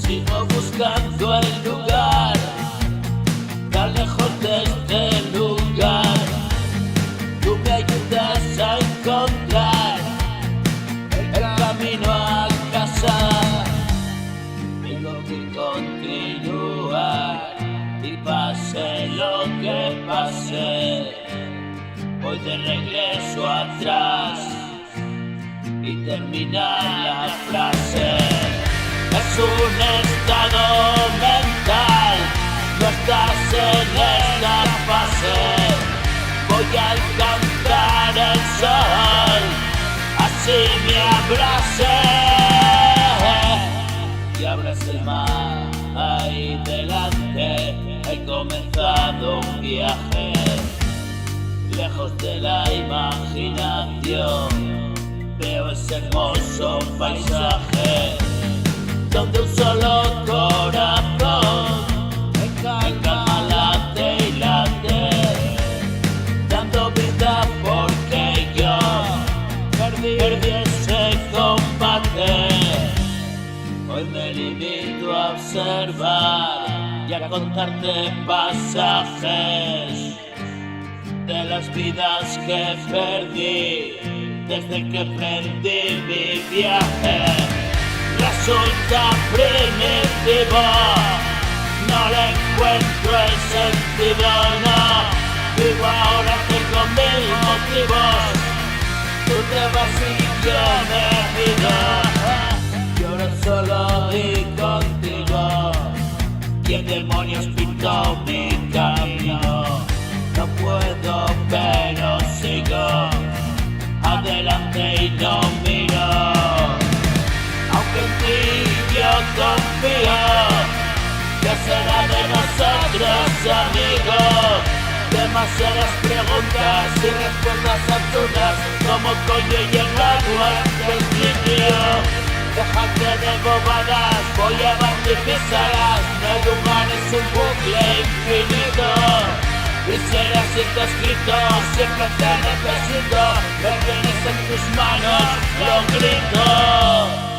Sigo buscando el lugar, tan lejos de este lugar. Tú me ayudas a encontrar el camino a casa. Tengo que continuar y pase lo que pase. Voy de regreso atrás y terminar la frase. Es un estado mental, no estás en esta fase. Voy a alcanzar el sol, así me abrace. Y abras el mar ahí delante. He comenzado un viaje, lejos de la imaginación. Veo ese hermoso paisaje donde un solo corazón en calma late y late, dando vida porque yo perdí ese combate. Hoy me limito a observar y a contarte pasajes de las vidas que perdí desde que emprendí mi viaje. Resulta primitivo, no le encuentro el sentido, no. Vivo ahora, tengo mil motivos, tú te vas y yo me pido. Y ahora solo y contigo, ¿quién demonios pintó mi camino? No puedo, pero sigo adelante y no miro. Aunque en ti yo confío, ¿qué será de nosotros, amigos? Demasiadas preguntas y respuestas absurdas, como coño llegado a este sitio. Déjate de bobadas, voy a batir pisarás. No lugar es un bucle infinito, y será siento escrito, siempre te necesito. Lo tienes en tus manos, lo grito.